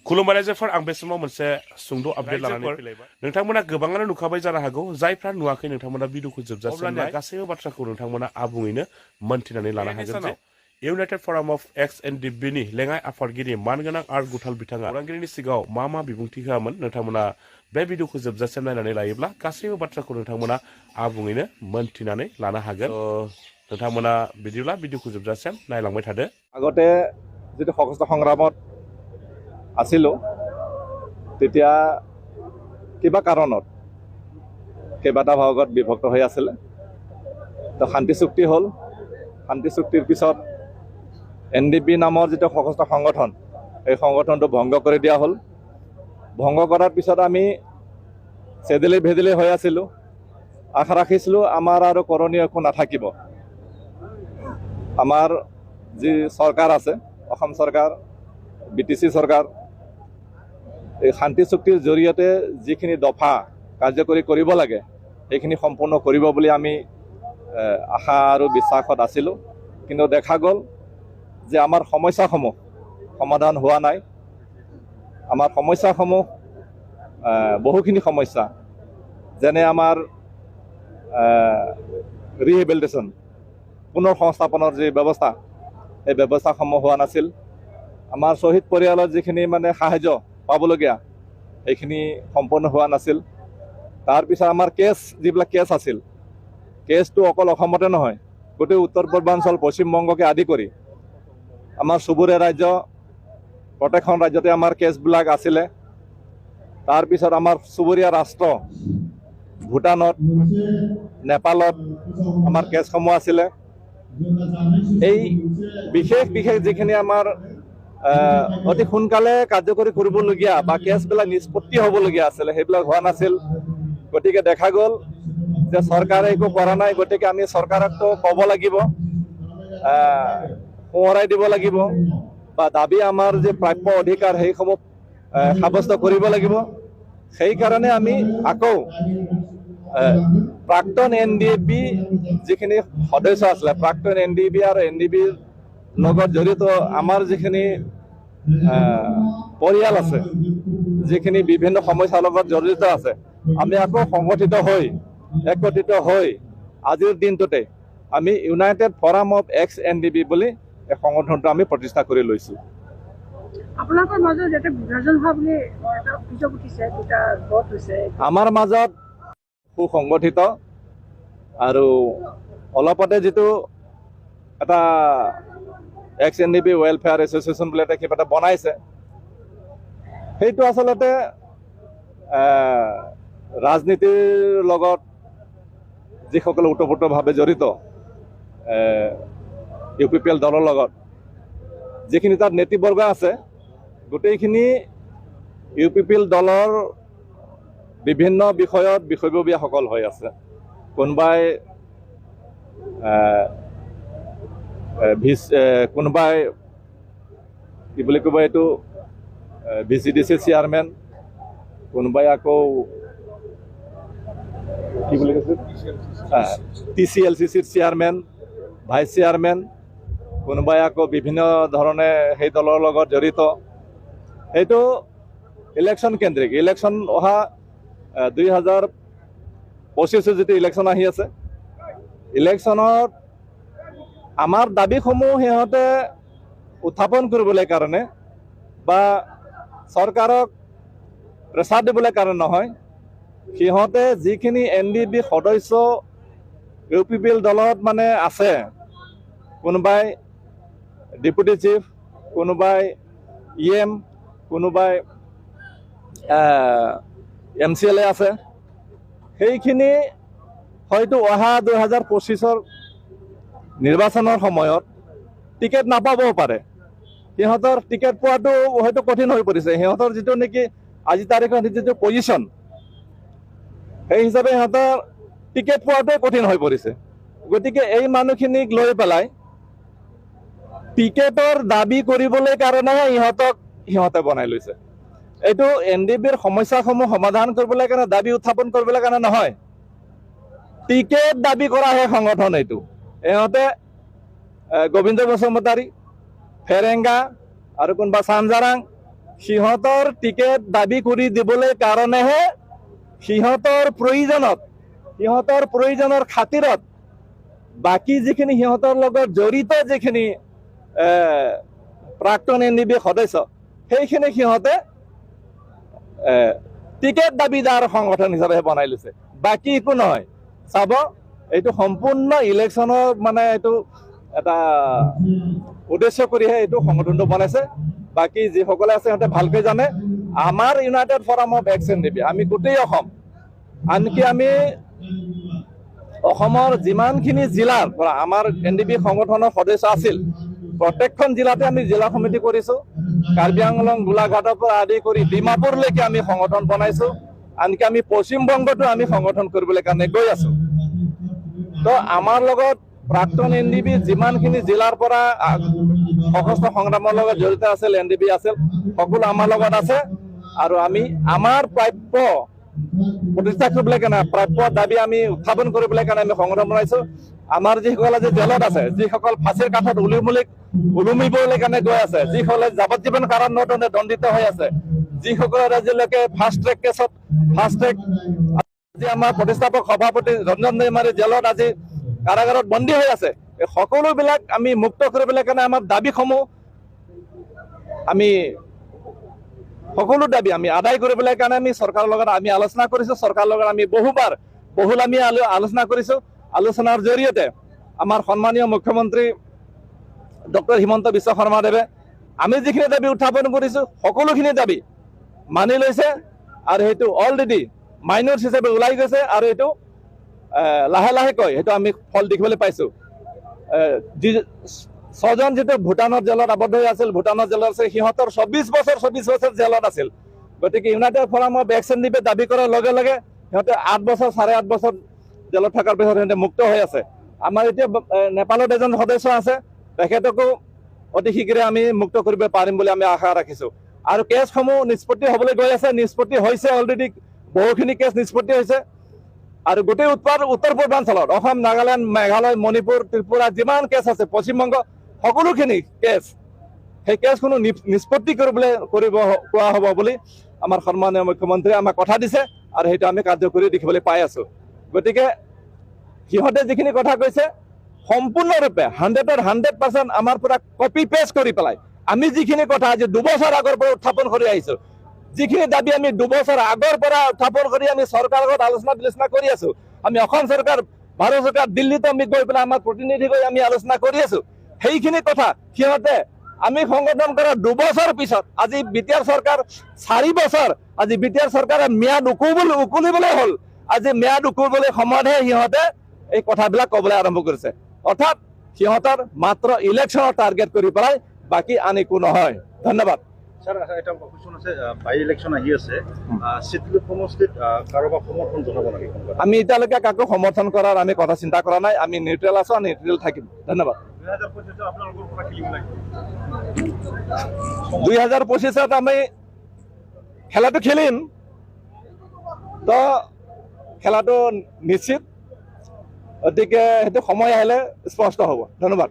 खुलुमबाय रायजोफोर आं बे समाव मोनसे सुंद' आपडेट लानानै फैलायबाय नोंथांमोना गोबाङानो नुखाबाय जानो हागौ जायफ्रा नुवाखै नोंथांमोना भिडिअखौ जोबजासिम गासैबो बाथ्राखौ नोंथांमोना आबुङैनो मोन्थिनानै लानो हागोन जे इउनाइटेड फराम अफ XNDB-नि लेङाइ आफादगिरि मानगोनां आर्ट गुथाल बिथाङा खौरांगिरिनि सिगाङाव मा बिबुंथि होआमोन नोंथांमोना बे भिडिअखौ जोबजासिम नायनानै लायोब्ला गासैबो बाथ्राखौ नोंथांमोना आबुङैनो मोन्थिनानै लानो हागोन नोंथांमोना बिदिब्ला भिडिअखौ जोबजासिम नायलांबाय थादो আগতে যেটো সশস্ত্ৰ সংগ্ৰামত আছিলোঁ তেতিয়া কিবা কাৰণত কেইবাটা ভাগত বিভক্ত হৈ আছিলে তো শান্তি চুক্তি হ'ল শান্তি চুক্তিৰ পিছত NDB নামৰ যেটো সশস্ত্ৰ সংগঠন এই সংগঠনটো ভংগ কৰি দিয়া হ'ল ভংগ কৰাৰ পিছত আমি চেদেলি ভেদেলি হৈ আছিলোঁ আশা ৰাখিছিলোঁ আমাৰ আৰু কৰণীয় একো নাথাকিব আমাৰ যি চৰকাৰ আছে অসম চৰকাৰ BTC চৰকাৰ এই শান্তি চুক্তিৰ জৰিয়তে যিখিনি দফা কাৰ্যকৰী কৰিব লাগে সেইখিনি সম্পূৰ্ণ কৰিব বুলি আমি আশা আৰু বিশ্বাসত আছিলোঁ কিন্তু দেখা গ'ল যে আমাৰ সমস্যাসমূহ সমাধান হোৱা নাই আমাৰ সমস্যাসমূহ বহুখিনি সমস্যা যেনে আমাৰ ৰিহেবিলিটেশ্যন পুনৰ সংস্থাপনৰ যি ব্যৱস্থা এই ব্যৱস্থাসমূহ হোৱা নাছিল আমাৰ শ্বহীদ পৰিয়ালৰ যিখিনি মানে সাহায্য পাবলগীয়া এইখিনি সম্পূৰ্ণ হোৱা নাছিল তাৰপিছত আমাৰ যিবিলাক কেছ আছিল কেছটো অকল অসমতে নহয় গোটেই উত্তৰ পূৰ্বাঞ্চল পশ্চিমবংগকে আদি কৰি আমাৰ চুবুৰীয়া ৰাজ্য প্ৰত্যেকখন ৰাজ্যতে আমাৰ কেছবিলাক আছিলে তাৰপিছত আমাৰ চুবুৰীয়া ৰাষ্ট্ৰ ভূটানত নেপালত আমাৰ কেছসমূহ আছিলে এই বিশেষ যিখিনি আমাৰ অতি সোনকালে কাৰ্যকৰী কৰিবলগীয়া বা কেছবিলাক নিষ্পত্তি হ'বলগীয়া আছিলে সেইবিলাক হোৱা নাছিল গতিকে দেখা গ'ল যে চৰকাৰে একো কৰা নাই গতিকে আমি চৰকাৰকতো ক'ব লাগিব সোঁৱৰাই দিব লাগিব বা দাবী আমাৰ যে প্ৰাপ্য অধিকাৰ সেইসমূহ সাব্যস্ত কৰিব লাগিব সেইকাৰণে আমি আকৌ প্ৰাক্তন NDB যিখিনি সদস্য আছিলে প্ৰাক্তন NDB আৰু NDBৰ লগত জড়িত আমাৰ যিখিনি পৰিয়াল আছে যিখিনি বিভিন্ন সমস্যাৰ লগত জড়িত আছে আমি আকৌ সংগঠিত হৈ একত্ৰিত হৈ আজিৰ দিনটোতে আমি ইউনাইটেড ফৰাম অফ XNDB বুলি এই সংগঠনটো আমি প্ৰতিষ্ঠা কৰি লৈছোঁ আপোনালোকৰ মাজত এটা বিভাজন হোৱা বুলি এটা অভিযোগ উঠিছে দুটা গোট হৈছে আমাৰ মাজত সুসংগঠিত আৰু অলপতে যিটো এটা XNDB ৱেলফেয়াৰ এছ'চিয়েশ্যন বুলি এটা কিবা এটা বনাইছে সেইটো আচলতে ৰাজনীতিৰ লগত যিসকলে ওতঃপ্ৰোতভাৱে জড়িত UPPL দলৰ লগত যিখিনি তাত নেতৃবৰ্গ আছে গোটেইখিনি UPPL দলৰ বিভিন্ন বিষয়ত বিষয়ববীয়াসকল হৈ আছে কোনোবাই কোনোবাই কি বুলি ক'ব এইটো VCDC চেয়াৰমেন কোনোবাই আকৌ কি বুলি কৈছে TCLCCৰ চেয়াৰমেন ভাইচ চেয়াৰমেন কোনোবাই আকৌ বিভিন্ন ধৰণে সেই দলৰ লগত জড়িত এইটো ইলেকশ্যন কেন্দ্ৰিক ইলেকশ্যন অহা 2025 যিটো ইলেকশ্যন আহি আছে ইলেকশ্যনত আমাৰ দাবীসমূহ সিহঁতে উত্থাপন কৰিবলৈ কাৰণে বা চৰকাৰক প্ৰেছাৰ দিবলৈ কাৰণে নহয় সিহঁতে যিখিনি NDB সদস্য UPPL দলত মানে আছে কোনোবাই ডেপুটি চিফ কোনোবাই EM কোনোবাই MCLA আছে সেইখিনি হয়তো অহা 2025ৰ নিৰ্বাচনৰ সময়ত টিকেট নাপাবও পাৰে সিহঁতৰ টিকেট পোৱাটো হয়তো কঠিন হৈ পৰিছে সিহঁতৰ যিটো নেকি আজি তাৰিখত যিটো পজিশ্যন সেই হিচাপে সিহঁতৰ টিকেট পোৱাটোৱে কঠিন হৈ পৰিছে গতিকে এই মানুহখিনিক লৈ পেলাই টিকেটৰ দাবী কৰিবলৈ কাৰণেহে সিহঁতে বনাই লৈছে এইটো NDBৰ সমস্যাসমূহ সমাধান কৰিবলৈ কাৰণে দাবী উত্থাপন কৰিবলৈ কাৰণে নহয় টিকেট দাবী কৰাহে সংগঠন এইটো ইহঁতে গোবিন্দ বসুমতাৰী ফেৰেংগা আৰু কোনোবা চানজাৰাং সিহঁতৰ টিকেট দাবী কৰি দিবলৈ কাৰণেহে সিহঁতৰ প্ৰয়োজনৰ খাতিৰত বাকী যিখিনি সিহঁতৰ লগত জড়িত যিখিনি প্ৰাক্তন NDB সদস্য সেইখিনি সিহঁতে টিকেট দাবীদাৰ সংগঠন হিচাপে বনাই লৈছে, বাকী একো নহয়। চাব, এইটো সম্পূৰ্ণ ইলেকশ্যনৰ মানে এইটো এটা উদ্দেশ্য কৰিহে এইটো সংগঠনটো বনাইছে। বাকী যিসকলে আছে সিহঁতে ভালকৈ জানে। আমাৰ United forum of x NDB, আমি গোটেই অসম, আনকি আমি অসমৰ যিমানখিনি জিলাৰ পৰা আমাৰ NDB সংগঠনৰ সদস্য আছিল, প্ৰত্যেকখন জিলাতে আমি জিলা সমিতি কৰিছোঁ। কাৰ্বি আংলং, গোলাঘাটৰ পৰা আদি কৰি ডিমাপুৰলৈকে আমি সংগঠন বনাইছোঁ। আনকি আমি পশ্চিমবংগতো আমি সংগঠন কৰিবলৈ কাৰণে গৈ আছোঁ। তো আমাৰ লগত প্ৰাক্তন NDB যিমানখিনি জিলাৰ পৰা সশস্ত্ৰ সংগ্ৰামৰ লগত জড়িত আছিল, NDB আছিল, সকলো আমাৰ লগত আছে। আৰু আমি আমাৰ প্ৰাপ্য প্ৰতিষ্ঠা কৰিবলৈ কাৰণে, প্ৰাপ্য দাবী আমি উত্থাপন কৰিবলৈ কাৰণে আমি সংগঠন বনাইছোঁ। আমাৰ যিসকল আজি জেলত আছে, যিসকল ফাঁচীৰ কাঠত ওলমিবলৈ কাৰণে গৈ আছে, যিসকলে যাৱজ্জীৱন কাৰাদণ্ডে দণ্ডিত হৈ আছে, যিসকলে আজিলৈকে ফাষ্ট ট্ৰেক কেছত আজি আমাৰ প্ৰতিষ্ঠাপক সভাপতি ৰঞ্জন দৈমাৰী জেলত আজি কাৰাগাৰত বন্দী হৈ আছে, এই সকলোবিলাক আমি মুক্ত কৰিবলৈ কাৰণে আমাৰ দাবীসমূহ সকলো দাবী আমি আদায় কৰিবলৈ কাৰণে আমি চৰকাৰৰ লগত আমি আলোচনা কৰিছোঁ। চৰকাৰৰ লগত আমি বহুল আমি আলোচনা কৰিছোঁ। আলোচনাৰ জৰিয়তে আমাৰ সন্মানীয় মুখ্যমন্ত্ৰী ডক্টৰ হিমন্ত বিশ্ব শৰ্মাদেৱে আমি যিখিনি দাবী উত্থাপন কৰিছোঁ সকলোখিনি দাবী মানি লৈছে, আৰু সেইটো অলৰেডি মাইনৰ্ছ হিচাপে ওলাই গৈছে। আৰু এইটো লাহে লাহেকৈ সেইটো আমি ফল দেখিবলৈ পাইছোঁ। ছজন যিটো ভূটানৰ জেলত আবদ্ধ হৈ আছিল, ভূটানৰ জেলত আছে, সিহঁতৰ 24 বছৰ জেলত আছিল। গতিকে United forum of x NDB দাবী কৰাৰ লগে লগে সিহঁতে 8 বছৰ 8.5 বছৰ জেলত থকাৰ পিছত সিহঁতে মুক্ত হৈ আছে। আমাৰ এতিয়া নেপালত এজন সদস্য আছে, তেখেতকো অতি শীঘ্ৰে আমি মুক্ত কৰিব পাৰিম বুলি আমি আশা ৰাখিছোঁ। আৰু কেছসমূহ নিষ্পত্তি হ'বলৈ গৈ আছে, নিষ্পত্তি হৈছে, অলৰেডি বহুখিনি কেছ নিষ্পত্তি হৈছে। আৰু গোটেই উত্তৰ পূৰ্বাঞ্চলত অসম, নাগালেণ্ড, মেঘালয়, মণিপুৰ, ত্ৰিপুৰা যিমান কেছ আছে, পশ্চিমবংগ, সকলোখিনি কেছ, সেই কেছসমূহ নিষ্পত্তি কৰিব কোৱা হ'ব বুলি আমাৰ সন্মানীয় মুখ্যমন্ত্ৰীয়ে আমাক কথা দিছে, আৰু সেইটো আমি কাৰ্যকৰী দেখিবলৈ পাই আছোঁ। গতিকে সিহঁতে যিখিনি কথা কৈছে সম্পূৰ্ণৰূপে 100% আমাৰ পৰা কপি পেষ্ট কৰি পেলাই আমি যিখিনি কথা আজি 2 বছৰ আগৰ পৰা উত্থাপন কৰি আহিছোঁ, যিখিনি দাবী আমি 2 বছৰ আগৰ পৰা উত্থাপন কৰি আমি চৰকাৰৰ লগত আলোচনা বিলোচনা কৰি আছোঁ। আমি অসম চৰকাৰ, ভাৰত চৰকাৰ, দিল্লীত আমি গৈ পেলাই আমাৰ প্ৰতিনিধি গৈ আমি আলোচনা কৰি আছোঁ। সেইখিনি কথা সিহঁতে আমি সংগঠন কৰাৰ 2 বছৰ পিছত আজি BTR চৰকাৰ 4 বছৰ, আজি BTR চৰকাৰে ম্যাদ উকলিবলৈ হ'ল। আজি ম্যাদ উকলিবলৈ সময়তহে সিহঁতে এই কথাবিলাক ক'বলৈ আৰম্ভ কৰিছে। অৰ্থাৎ সিহঁতৰ মাত্ৰ ইলেকশ্যনৰ টাৰ্গেট কৰি পেলাই, বাকী আন একো নহয়। ধন্যবাদ। স্যাৰ, এটা কোশ্চন আছে, বাই ইলেকশন আহি আছে, চিটলুক সমষ্টিত কাৰোবাক সমৰ্থন জনাব লাগে? আমি এতিয়ালৈকে কাকো সমৰ্থন কৰাৰ আমি কথা চিন্তা কৰা নাই। আমি নিউট্ৰেল আছোঁ, নিউট্ৰেল থাকিম। ধন্যবাদ। 2025 আমি খেলাটো খেলিম, তো খেলাটো নিশ্চিত। গতিকে সেইটো সময় আহিলে স্পষ্ট হ'ব। ধন্যবাদ।